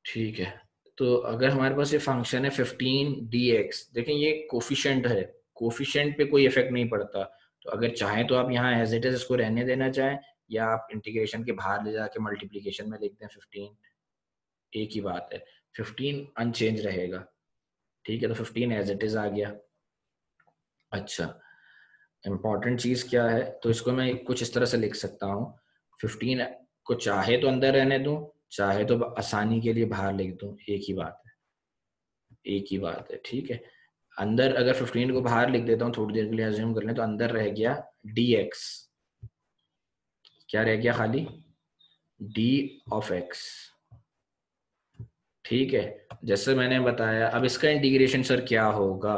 ठीक है, तो अगर हमारे पास ये फंक्शन है 15 dx, देखें ये कोफिशिएंट है, कोफिशिएंट पे कोई इफेक्ट नहीं पड़ता। तो अगर चाहें तो आप यहाँ एज इट इज इसको रहने देना चाहें, या आप इंटीग्रेशन के बाहर ले जाके मल्टीप्लीकेशन में लिख दें 15, एक ही बात है, 15 अनचेंज रहेगा। ठीक है, तो 15 एज इट इज आ गया। अच्छा, इम्पॉर्टेंट चीज क्या है, तो इसको मैं कुछ इस तरह से लिख सकता हूँ, 15 को चाहे तो अंदर रहने दूं, चाहे तो आसानी के लिए बाहर लिख दूं, एक ही बात है, एक ही बात है। ठीक है, अंदर अगर 15 को बाहर लिख देता हूँ थोड़ी देर के लिए, अज्यूम कर लें, तो अंदर रह गया dx, क्या रह गया, खाली d ऑफ x। ठीक है, जैसे मैंने बताया, अब इसका इंटीग्रेशन सर क्या होगा,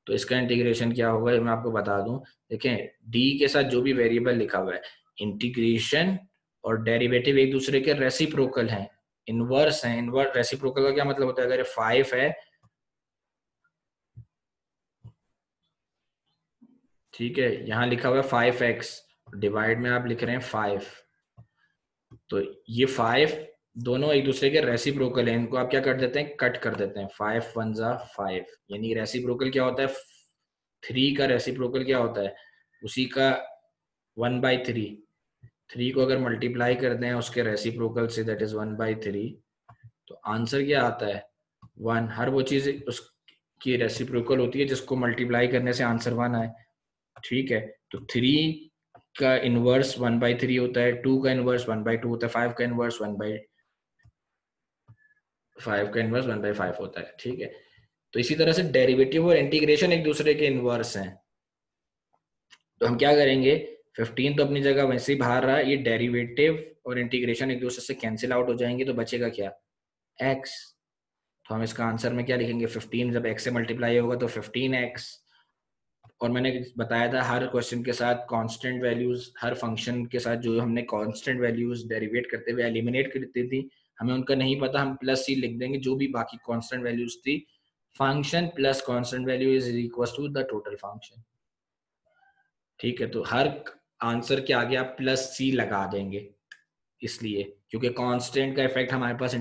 तो इसका इंटीग्रेशन क्या होगा ये मैं आपको बता दूं। देखें, d के साथ जो भी वेरिएबल लिखा हुआ है, इंटीग्रेशन और डेरिवेटिव एक दूसरे के रेसिप्रोकल हैं, इनवर्स हैं। इनवर्स रेसिप्रोकल का क्या मतलब होता है, अगर 5 है, ठीक है, यहाँ लिखा हुआ है 5x, डिवाइड में आप लिख रहे हैं 5, तो ये 5 दोनों एक दूसरे के रेसिप्रोकल हैं, इनको आप क्या कर देते हैं, कट कर देते हैं, 5 1 जा 5, यानी रेसिप्रोकल क्या होता है, 3 का रेसिप्रोकल क्या होता है, उसी का 1/3, 3 को अगर मल्टीप्लाई कर दें उसके रेसिप्रोकल से, दैट इज 1/3, तो आंसर क्या आता है, 1। हर वो चीज उसकी रेसिप्रोकल होती है जिसको मल्टीप्लाई करने से आंसर 1 आए। ठीक है, तो 3 का इनवर्स 1/3 होता है, 2 का इनवर्स 1/2 होता है, 5 का इनवर्स 1/5 होता है। ठीक है, तो इसी तरह से डेरिवेटिव और इंटीग्रेशन एक दूसरे के इनवर्स हैं। तो हम क्या करेंगे, 15 तो अपनी जगह वैसे ही बाहर रहा, ये डेरिवेटिव और इंटीग्रेशन एक दूसरे से कैंसिल आउट हो जाएंगे, तो बचेगा क्या, x। तो हम इसका आंसर में क्या लिखेंगे, 15 जब x से मल्टीप्लाई होगा तो 15x। और मैंने बताया था हर क्वेश्चन के साथ कांस्टेंट वैल्यूज, हर फंक्शन के साथ जो हमने कांस्टेंट वैल्यूज डेरिवेट करते हुए एलिमिनेट करती थी, हमें उनका नहीं पता, हम प्लस सी लिख देंगे, जो भी बाकी कांस्टेंट वैल्यूज थी, function plus constant value is equal to the total function. ठीक है, तो हर आंसर के आगे आप प्लस सी लगा देंगे, इसलिए क्योंकि कांस्टेंट का इफेक्ट हमारे पास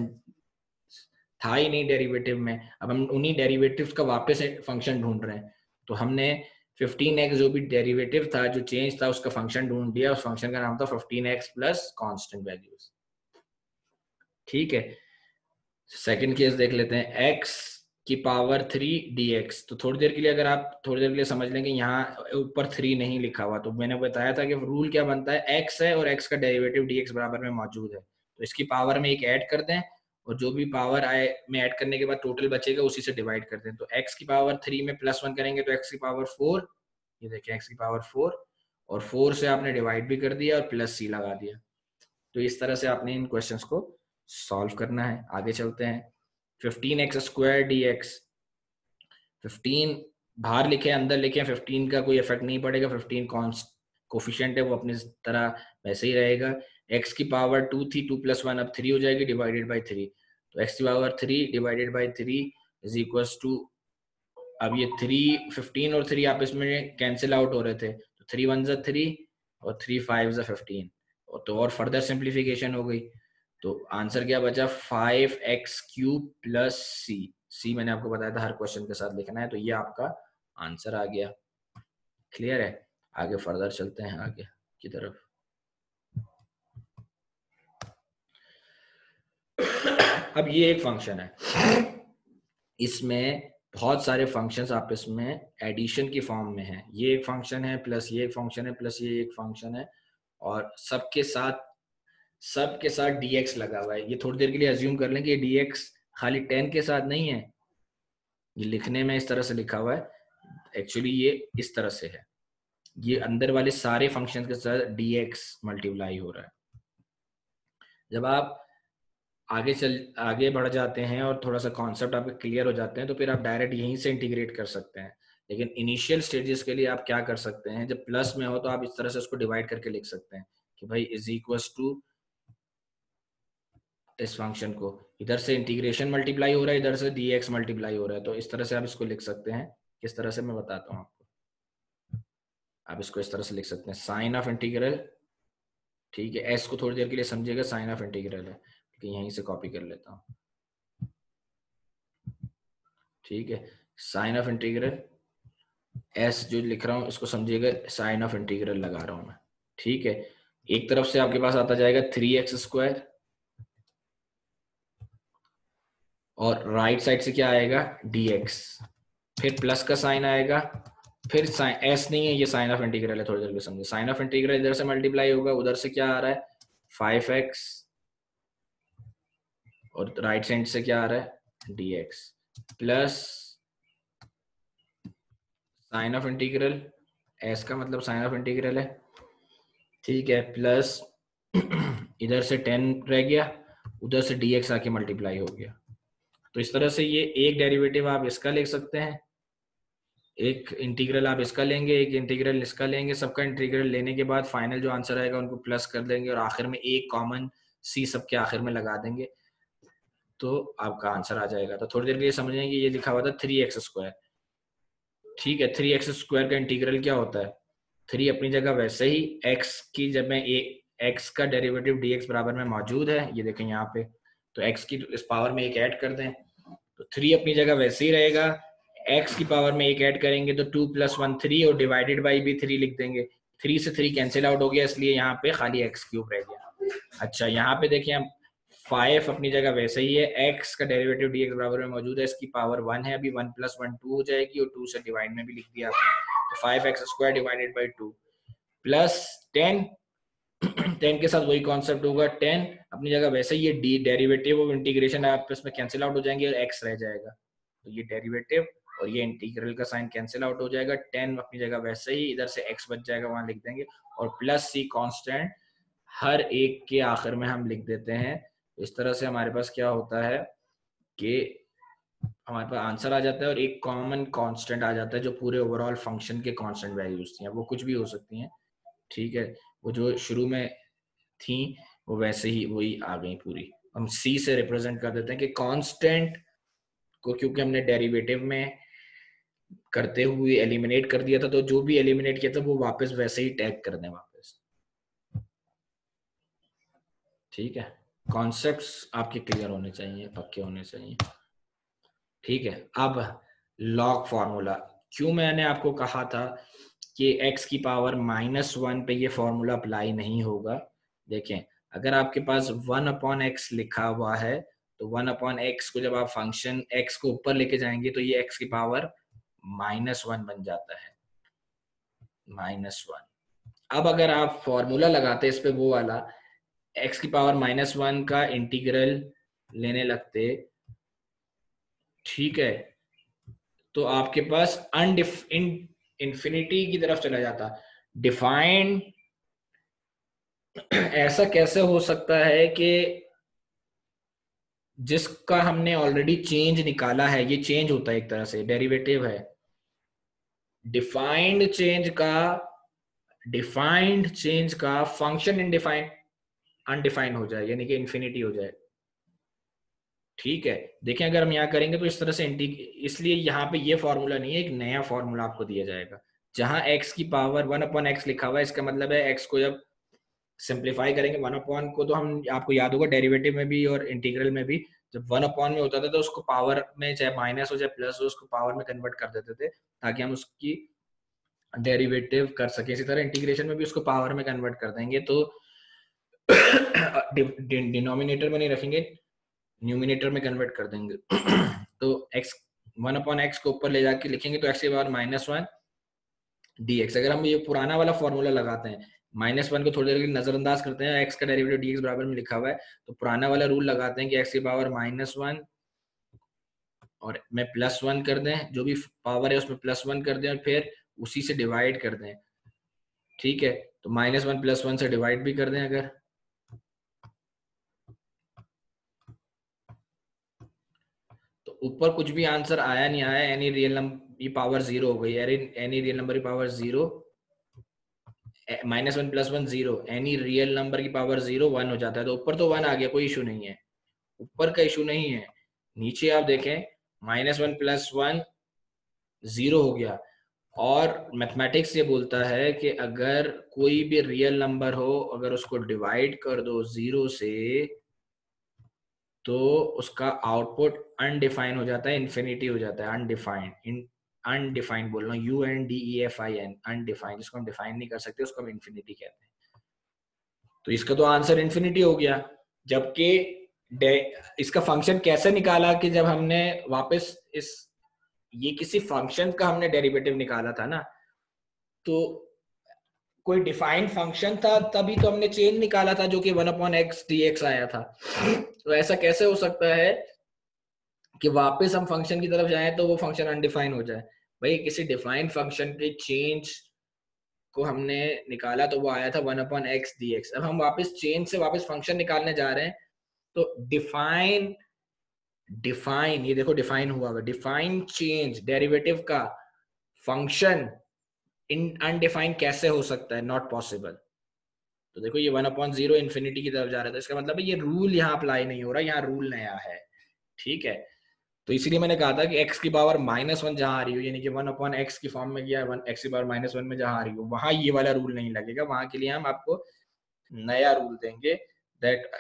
था ही नहीं डेरिवेटिव में, अब हम उन्हीं डेरिवेटिव्स का वापस फंक्शन ढूंढ रहे हैं। तो हमने 15x जो भी डेरिवेटिव था, जो चेंज था, उसका फंक्शन ढूंढ दिया, उस फंक्शन का नाम था 15x प्लस कांस्टेंट वैल्यूज। ठीक है, सेकंड केस देख लेते हैं, x की पावर 3 dx। तो थोड़ी देर के लिए, अगर आप थोड़ी देर के लिए समझ लेंगे, यहाँ ऊपर 3 नहीं लिखा हुआ, तो मैंने बताया था कि रूल क्या बनता है, x है और x का डेरिवेटिव dx बराबर में मौजूद है, तो इसकी पावर में एक ऐड कर दें, और जो भी पावर आए में ऐड करने के बाद टोटल बचेगा उसी से डिवाइड कर दें। तो x की पावर 3 में +1 करेंगे तो x की पावर 4, ये देखिए x की पावर 4, और 4 से आपने डिवाइड भी कर दिया और प्लस सी लगा दिया। तो इस तरह से आपने इन क्वेश्चंस को सॉल्व करना है। आगे चलते हैं, 15x² dx, 15 बाहर लिखे अंदर लिखे, 15 का कोई इफेक्ट नहीं पड़ेगा, 15 कोफिशिएंट है, वो अपनी तरह वैसे ही रहेगा। x की पावर 2 थी, 2 + 1 अब 3 हो जाएगी, डिवाइडेड बाई 3, तो x की power 3 divided by 3 is equal to, अब ये 3 15 और 3 आपस में कैंसिल आउट हो रहे थे, तो 3 1 जा 3 और 3 5 जा 15, तो और फर्दर सिंप्लीफिकेशन हो गई, तो आंसर क्या बचा, 5x³ प्लस सी मैंने आपको बताया था हर क्वेश्चन के साथ लिखना है, तो ये आपका आंसर आ गया। क्लियर है, आगे फर्दर चलते हैं आगे की तरफ। अब ये एक फंक्शन है, इसमें बहुत सारे फंक्शंस आपस में एडिशन की फॉर्म में हैं, ये एक फंक्शन है प्लस ये एक फंक्शन है प्लस ये एक फंक्शन है, और सबके साथ dx लगा हुआ है। ये थोड़ी देर के लिए अज्यूम कर लें कि dx खाली 10 के साथ नहीं है, ये लिखने में इस तरह से लिखा हुआ है, एक्चुअली ये इस तरह से है, ये अंदर वाले सारे फंक्शन के साथ dx मल्टीप्लाई हो रहा है। जब आप आगे बढ़ जाते हैं और थोड़ा सा कॉन्सेप्ट आपके क्लियर हो जाते हैं, तो फिर आप डायरेक्ट यहीं से इंटीग्रेट कर सकते हैं। लेकिन इनिशियल स्टेजेस के लिए आप क्या कर सकते हैं, जब प्लस में हो तो आप इस तरह से उसको डिवाइड करके लिख सकते हैं कि भाई इज इक्वल टू, इस फंक्शन को इधर से इंटीग्रेशन मल्टीप्लाई हो रहा है, इधर से dx मल्टीप्लाई हो रहा है, तो इस तरह से आप इसको लिख सकते हैं। किस तरह से मैं बताता हूँ आपको, आप इसको इस तरह से लिख सकते हैं, साइन ऑफ इंटीग्रल, ठीक है, एस को थोड़ी देर के लिए समझिएगा, साइन ऑफ इंटीग्रल है, लेकिन यहीं से कॉपी कर लेता हूँ, ठीक है, साइन ऑफ इंटीग्रल एस जो लिख रहा हूं इसको समझिएगा, साइन ऑफ इंटीग्रल लगा रहा हूं मैं। ठीक है, एक तरफ से आपके पास आता जाएगा 3x² और राइट साइड से क्या आएगा dx, फिर प्लस का साइन आएगा, फिर साइन एस नहीं है, ये साइन ऑफ इंटीग्रल है, थोड़ी देर में समझे। साइन ऑफ इंटीग्रल इधर से मल्टीप्लाई होगा, उधर से क्या आ रहा है 5x और राइट साइड से क्या आ रहा है dx plus sign of integral, S का मतलब साइन ऑफ इंटीग्रल है। ठीक है, प्लस इधर से 10 रह गया, उधर से dx आके मल्टीप्लाई हो गया। तो इस तरह से ये एक डेरिवेटिव आप इसका लिख सकते हैं, एक इंटीग्रल आप इसका लेंगे, एक इंटीग्रल इसका लेंगे, सबका इंटीग्रल लेने के बाद फाइनल जो आंसर आएगा उनको प्लस कर देंगे और आखिर में एक कॉमन सी सबके आखिर में लगा देंगे तो आपका आंसर आ जाएगा। तो थोड़ी देर के लिए समझेंगे कि ये लिखा हुआ था 3x²। ठीक है, 3x² का इंटीग्रल क्या होता है, 3 अपनी जगह वैसे ही, x की जब मैं x का डेरिवेटिव dx बराबर में मौजूद है, ये देखें यहाँ पे, तो x की इस पावर में एक ऐड कर दें तो 3 अपनी जगह वैसे ही रहेगा, x की पावर में एक ऐड करेंगे तो 2 + 1 3 और डिवाइडेड बाई भी 3 लिख देंगे। 3 से 3 कैंसिल आउट हो गया, इसलिए यहाँ पे खाली x³ रह गया। अच्छा, यहाँ पे देखिए हम 5 अपनी जगह वैसे ही है, x का डेरिवेटिव dx बराबर में मौजूद है, इसकी पावर 1 है, अभी 1 + 1 2 हो जाएगी और 2 से डिवाइड में भी लिख दिया आपने, तो 5x² डिवाइडेड बाई 2 प्लस 10 10 के साथ वही कॉन्सेप्ट होगा, 10 अपनी जगह वैसे ही, ये डेरिवेटिव ऑफ इंटीग्रेशन आपस में कैंसिल आउट हो जाएंगे और x रह जाएगा, तो ये डेरिवेटिव और ये इंटीग्रल का साइन कैंसिल आउट हो जाएगा, 10 अपनी जगह वैसे ही, इधर से x बच जाएगा वहां लिख देंगे और प्लस c कांस्टेंट हर एक के आखिर में हम लिख देते हैं। इस तरह से हमारे पास क्या होता है कि हमारे पास आंसर आ जाता है और एक कॉमन कांस्टेंट आ जाता है जो पूरे ओवरऑल फंक्शन के कांस्टेंट वैल्यूज थी, वो कुछ भी हो सकती हैं। ठीक है, वो जो शुरू में थी वो वैसे ही वही आ गई पूरी। हम c से रिप्रेजेंट कर देते हैं कि कांस्टेंट को क्योंकि हमने डेरिवेटिव में करते हुए एलिमिनेट कर दिया था, तो जो भी एलिमिनेट किया था वो वापस वैसे ही टैग कर दें वापस। ठीक है, कॉन्सेप्ट्स आपके क्लियर होने चाहिए, पक्के होने चाहिए। ठीक है, अब लॉग फॉर्मूला, क्यों मैंने आपको कहा था कि x की पावर -1 पे ये फॉर्मूला अप्लाई नहीं होगा। देखें, अगर आपके पास 1/x लिखा हुआ है तो 1/x को जब आप फंक्शन x को ऊपर लेके जाएंगे तो ये x की पावर -1 बन जाता है, -1। अब अगर आप फॉर्मूला लगाते इस पे वो वाला, x की पावर -1 का इंटीग्रल लेने लगते, ठीक है, तो आपके पास इंफिनिटी की तरफ चला जाता। डिफाइंड ऐसा कैसे हो सकता है कि जिसका हमने ऑलरेडी चेंज निकाला है, ये चेंज होता है एक तरह से, डेरिवेटिव है, डिफाइंड चेंज का फंक्शन इनडिफाइंड अनडिफाइंड हो जाए, यानी कि इंफिनिटी हो जाए। ठीक है, देखें अगर हम यहाँ करेंगे तो इस तरह से इसलिए यहाँ पे ये फॉर्मूला नहीं है, एक नया फॉर्मूला आपको दिया जाएगा जहां x की पावर 1/x लिखा हुआ है, इसका मतलब है x को जब सिंप्लीफाई करेंगे 1/, को तो हम, आपको याद होगा डेरिवेटिव में भी और इंटीग्रल में भी, जब 1/, में होता था तो उसको पावर में चाहे माइनस हो चाहे प्लस हो उसको पावर में कन्वर्ट कर देते थे ताकि हम उसकी डेरिवेटिव कर सके। इसी तरह इंटीग्रेशन में भी उसको पावर में कन्वर्ट कर देंगे तो डिनोमिनेटर में नहीं रखेंगे, न्यूमिनेटर में कन्वर्ट कर देंगे तो x 1/x को ऊपर ले जाके लिखेंगे तो x की पावर -1 dx। अगर हम ये पुराना वाला फॉर्मूला लगाते हैं, -1 को थोड़ी देर के लिए नजरअंदाज करते हैं, x का डेरिवेटिव dx बराबर में लिखा हुआ है, तो पुराना वाला रूल लगाते हैं कि x की पावर -1 और में +1 कर दें, जो भी पावर है उसमें +1 कर दें और फिर उसी से डिवाइड कर दें। ठीक है, तो -1 +1 से डिवाइड भी कर दें अगर, तो ऊपर कुछ भी आंसर आया नहीं आया, एनी रियल नंबर की पावर 0 हो गई, एनी रियल नंबर की पावर 0, -1 +1 0, एनी रियल नंबर की पावर 0 1 हो जाता है, तो ऊपर तो 1 आ गया, कोई इशू नहीं है, ऊपर का इशू नहीं है। नीचे आप देखें -1 +1 0 हो गया, और मैथमेटिक्स ये बोलता है कि अगर कोई भी रियल नंबर हो, अगर उसको डिवाइड कर दो 0 से तो उसका आउटपुट अनडिफाइन हो जाता है, इन्फिनिटी हो जाता है, अनडिफाइंड। अनडिफाइंड बोल रहा हूँ, UNDEFIN, अनडिफाइंड, जिसको हम डिफाइन नहीं कर सकते उसको हम इन्फिनिटी कहते हैं। तो इसका तो आंसर इन्फिनिटी हो गया। जबकि इसका फंक्शन कैसे निकाला कि जब हमने वापस ये किसी फंक्शन का हमने डेरिवेटिव निकाला था ना, तो कोई डिफाइंड फंक्शन था तभी तो हमने चेन निकाला था जो कि 1/x dx आया था। तो ऐसा कैसे हो सकता है कि वापस हम फंक्शन की तरफ जाएं तो वो फंक्शन अनडिफाइन हो जाए? भाई किसी डिफाइंड फंक्शन के चेंज को हमने निकाला तो वो आया था 1/x dx। अब हम वापस चेंज से वापस फंक्शन निकालने जा रहे हैं, तो डिफाइन डिफाइन ये देखो डिफाइन हुआ है, डिफाइन चेंज डेरिवेटिव का फंक्शन इन अनडिफाइंड कैसे हो सकता है? Not possible. तो देखो ये 1/0 इन्फिनिटी की तरफ जा रहा था, इसका मतलब है ये रूल यहाँ अप्लाई नहीं हो रहा, यहाँ रूल नया है। ठीक है, तो इसीलिए मैंने कहा था कि x की पावर -1 जहां आ रही हो, यानी कि 1/x की फॉर्म में गया, 1 x की पावर -1 में जहां आ रही हो, वहां ये वाला रूल नहीं लगेगा। वहां के लिए हम आपको नया रूल देंगे, दैट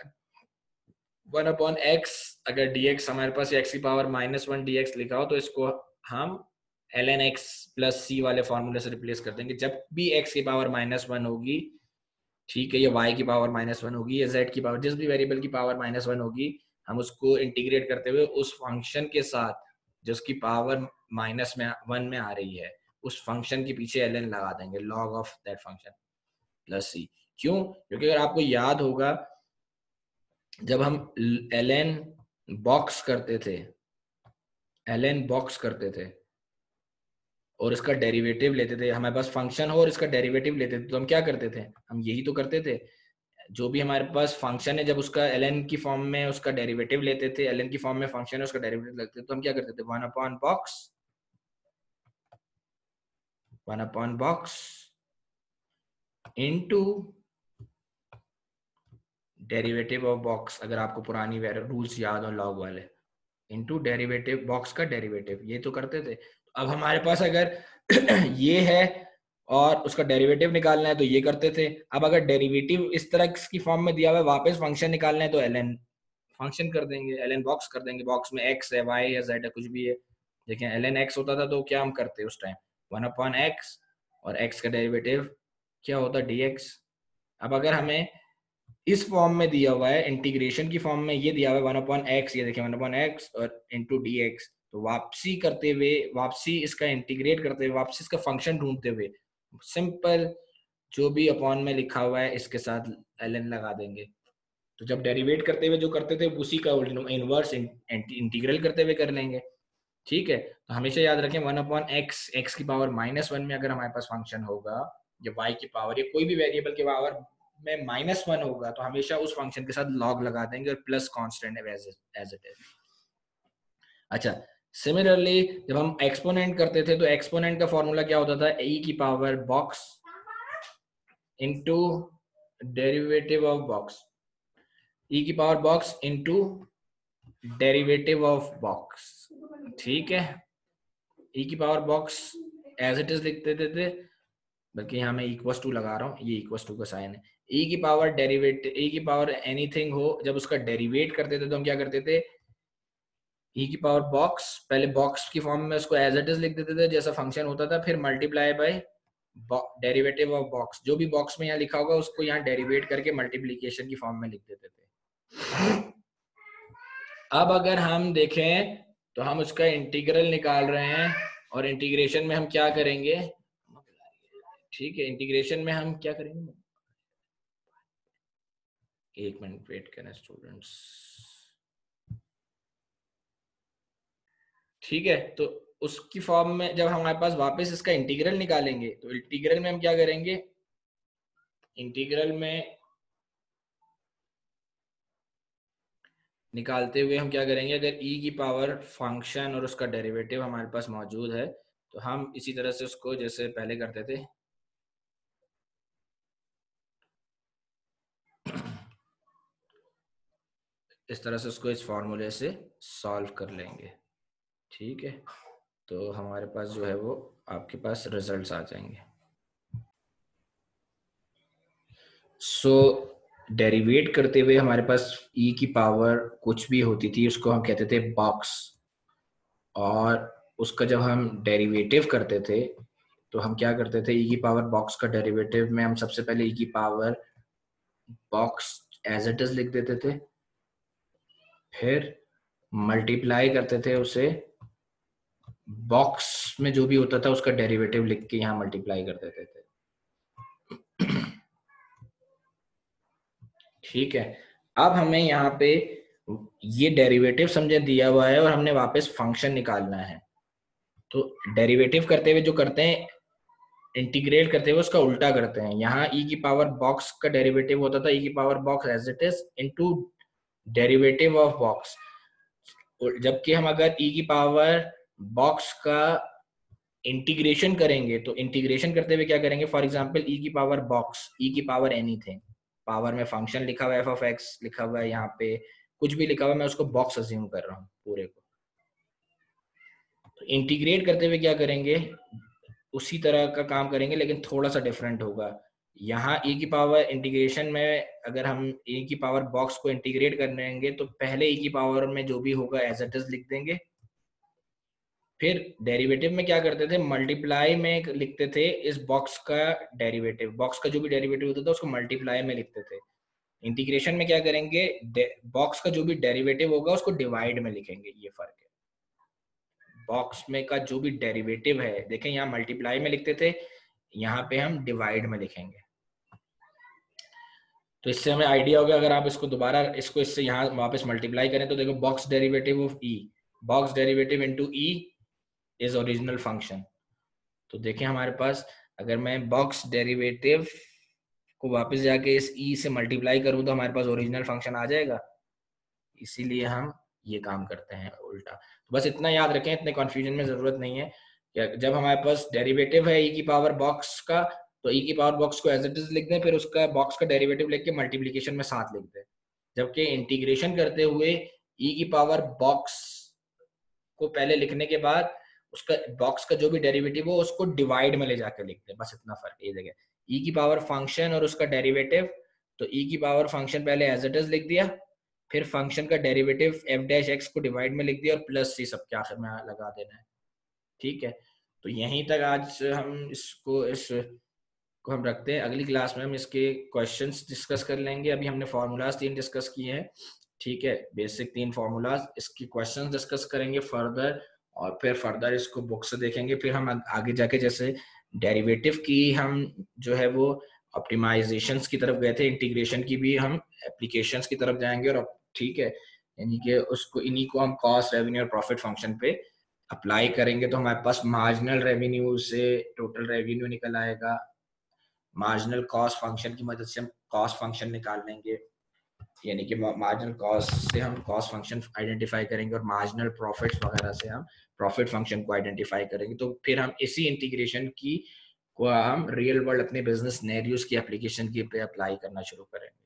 1/x अगर dx हमारे पास x की पावर -1 dx लिखा हो तो इसको हम ln x प्लस c वाले फॉर्मूले से रिप्लेस कर देंगे। जब भी x की पावर -1 होगी, ठीक है, ये y की पावर -1 होगी, या z की पावर, जिस भी वेरिएबल की पावर -1 होगी, हम उसको इंटीग्रेट करते हुए उस फंक्शन के साथ जिसकी पावर -1 में आ रही है, उस फंक्शन के पीछे ln लगा देंगे, log of that function plus c। क्यों? क्योंकि अगर आपको याद होगा जब हम ln बॉक्स करते थे, ln बॉक्स करते थे और इसका डेरिवेटिव लेते थे, हमारे पास फंक्शन हो और इसका डेरिवेटिव लेते थे, तो हम क्या करते थे? हम यही तो करते थे, जो भी हमारे पास फंक्शन है जब उसका ln की फॉर्म में उसका डेरिवेटिव लेते थे, ln की फॉर्म में फंक्शन है उसका डेरिवेटिव लेते थे, तो हम क्या करते थे? 1/बॉक्स इनटू डेरिवेटिव ऑफ बॉक्स, अगर आपको पुरानी रूल्स याद हो लॉग वाले, इनटू डेरिवेटिव बॉक्स का डेरिवेटिव, ये तो करते थे। अब हमारे पास अगर ये है और उसका डेरिवेटिव निकालना है तो ये करते थे। अब अगर डेरिवेटिव इस तरह की फॉर्म में दिया हुआ है, वापस फंक्शन निकालना है तो ln फंक्शन कर देंगे, ln बॉक्स कर देंगे, बॉक्स में x है, y है, z है, कुछ भी है। देखें ln x होता था तो क्या हम करते उस टाइम? 1/x और x का डेरिवेटिव क्या होता? dx। अब अगर हमें इस फॉर्म में दिया हुआ है, इंटीग्रेशन की फॉर्म में ये दिया हुआ है 1/x, ये देखिए 1/x और इंटू dx, तो वापसी करते हुए, वापसी इसका इंटीग्रेट करते हुए, वापसी इसका फंक्शन ढूंढते हुए, सिंपल जो भी अपॉन में लिखा हुआ है इसके साथ ln लगा देंगे। तो जब डेरिवेट करते हुए जो करते थे उसी का इनवर्स इंटीग्रल करते हुए कर लेंगे। ठीक है, तो हमेशा याद रखें 1/x, x की पावर -1 में अगर हमारे पास फंक्शन होगा, या y की पावर या कोई भी वेरिएबल की पावर में -1 होगा, तो हमेशा उस फंक्शन के साथ लॉग लगा देंगे और प्लस कांस्टेंट है एज इट इज। अच्छा, सिमिलरली जब हम एक्सपोनेंट करते थे तो एक्सपोनेंट का फॉर्मूला क्या होता था? e की power box into derivative of box, e की power box into derivative of box. ठीक है, e की power box as it is लिख देते थे, बल्कि यहाँ मैं इक्वस टू लगा रहा हूँ, ये इक्वस टू का साइन है। e की पावर डेरिवेटिव, e की पावर एनीथिंग हो, जब उसका डेरिवेट करते थे तो हम क्या करते थे? e की पावर बॉक्स, पहले बॉक्स की फॉर्म में उसको एज इट इज लिख देते थे जैसा फंक्शन होता था, फिर multiply by derivative of box, जो भी बॉक्स में यहाँ लिखा होगा उसको यहाँ डेरिवेट करके मल्टीप्लीकेशन की फॉर्म में लिख देते थे। अब अगर हम देखें तो हम उसका इंटीग्रल निकाल रहे हैं, और इंटीग्रेशन में हम क्या करेंगे? ठीक है, इंटीग्रेशन में हम क्या करेंगे? एक मिनट वेट करें स्टूडेंट्स। ठीक है, तो उसकी फॉर्म में जब हमारे पास वापस इसका इंटीग्रल निकालेंगे तो इंटीग्रल में हम क्या करेंगे? इंटीग्रल में निकालते हुए हम क्या करेंगे? अगर e की पावर फंक्शन और उसका डेरिवेटिव हमारे पास मौजूद है तो हम इसी तरह से उसको जैसे पहले करते थे, इस तरह से उसको इस फॉर्मूले से सॉल्व कर लेंगे। ठीक है, तो हमारे पास जो है वो आपके पास रिजल्ट्स आ जाएंगे। सो डेरिवेट करते हुए हमारे पास e की पावर कुछ भी होती थी, उसको हम कहते थे बॉक्स, और उसका जब हम डेरिवेटिव करते थे तो हम क्या करते थे, e की पावर बॉक्स का डेरिवेटिव में हम सबसे पहले e की power box as it is लिख देते थे, फिर मल्टीप्लाई करते थे उसे बॉक्स में जो भी होता था उसका डेरिवेटिव लिख के यहाँ मल्टीप्लाई कर देते थे। ठीक है, अब हमें यहाँ पे ये डेरिवेटिव समझे दिया हुआ है और हमने वापस फंक्शन निकालना है। तो डेरिवेटिव करते हुए जो करते हैं, इंटीग्रेट करते हुए उसका उल्टा करते हैं। यहाँ e की पावर बॉक्स का डेरिवेटिव होता था e की power box as it is into derivative of box, जबकि हम अगर e की पावर बॉक्स का इंटीग्रेशन करेंगे तो इंटीग्रेशन करते हुए क्या करेंगे, फॉर एग्जांपल e की पावर बॉक्स, e की पावर एनीथिंग, पावर में फंक्शन लिखा हुआ है, f(x) लिखा हुआ है, यहाँ पे कुछ भी लिखा हुआ है, मैं उसको बॉक्स अज्यूम कर रहा हूँ पूरे को। तो इंटीग्रेट करते हुए क्या करेंगे, उसी तरह का काम करेंगे लेकिन थोड़ा सा डिफरेंट होगा। यहाँ e की पावर इंटीग्रेशन में अगर हम e की पावर बॉक्स को इंटीग्रेट करेंगे तो पहले e की पावर में जो भी होगा एज इट इज लिख देंगे, फिर डेरिवेटिव में क्या करते थे, मल्टीप्लाई में लिखते थे इस बॉक्स का डेरिवेटिव, बॉक्स का जो भी डेरिवेटिव होता था उसको मल्टीप्लाई में लिखते थे। इंटीग्रेशन में क्या करेंगे, बॉक्स का जो भी डेरिवेटिव होगा उसको डिवाइड में लिखेंगे, ये फर्क है। बॉक्स में का जो भी डेरिवेटिव है, देखें यहाँ मल्टीप्लाई में लिखते थे, यहाँ पे हम डिवाइड में लिखेंगे। तो इससे हमें आइडिया हो गया, अगर आप इसको दोबारा इसको इससे यहाँ वापस मल्टीप्लाई करें तो देखो box derivative of E, box derivative into E is original function. तो देखें हमारे पास अगर मैं बॉक्स डेरिवेटिव को वापस जाके इस ई से मल्टीप्लाई करूं तो हमारे पास ओरिजिनल फंक्शन आ जाएगा, इसीलिए हम ये काम करते हैं उल्टा। तो बस इतना याद रखें, इतने कन्फ्यूजन में जरूरत नहीं है कि जब हमारे पास डेरिवेटिव है ई की पावर बॉक्स का तो ई की पावर बॉक्स को एज इट इज लिख दें, फिर उसका बॉक्स का डेरिवेटिव लेके मल्टीप्लीकेशन में साथ लिख दें। जबकि इंटीग्रेशन करते हुए ई की पावर बॉक्स को पहले लिखने के बाद उसका बॉक्स का जो भी डेरिवेटिव हो उसको डिवाइड में ले जाकर लिखते हैं, बस इतना फर्क है ये जगह। ई की पावर फंक्शन और उसका डेरिवेटिव, तो ई की पावर फंक्शन पहले एज इट इज लिख दिया, फिर फंक्शन का डेरिवेटिव एफ डैश एक्स को डिवाइड में लिख दिया और प्लस सी सबके आखिर में लगा देना है। ठीक है, तो यहीं तक आज हम इस को हम रखते हैं। अगली क्लास में हम इसके क्वेश्चंस डिस्कस कर लेंगे। अभी हमने फार्मूलाज 3 डिस्कस किए हैं, ठीक है, बेसिक 3 फार्मूलाज, इसकी क्वेश्चंस डिस्कस करेंगे फर्दर, और फिर फर्दर इसको बुक से देखेंगे। फिर हम आगे जाके जैसे डेरिवेटिव की हम जो है वो ऑप्टिमाइजेशंस की तरफ गए थे, इंटीग्रेशन की भी हम एप्लीकेशंस की तरफ जाएंगे, और ठीक है, यानी कि उसको इन्हीं को हम कॉस्ट, रेवेन्यू और प्रॉफिट फंक्शन पे अप्लाई करेंगे तो हमारे पास मार्जिनल रेवेन्यू से टोटल रेवेन्यू निकल आएगा। मार्जिनल कॉस्ट फंक्शन की मदद से हम कॉस्ट फंक्शन निकाल लेंगे, यानी कि मार्जिनल कॉस्ट से हम कॉस्ट फंक्शन आइडेंटिफाई करेंगे और मार्जिनल प्रॉफिट्स वगैरह से हम प्रॉफिट फंक्शन को आइडेंटिफाई करेंगे। तो फिर हम इसी इंटीग्रेशन की को हम रियल वर्ल्ड अपने बिजनेस सिनेरियोज की एप्लीकेशन की पे अप्लाई करना शुरू करेंगे।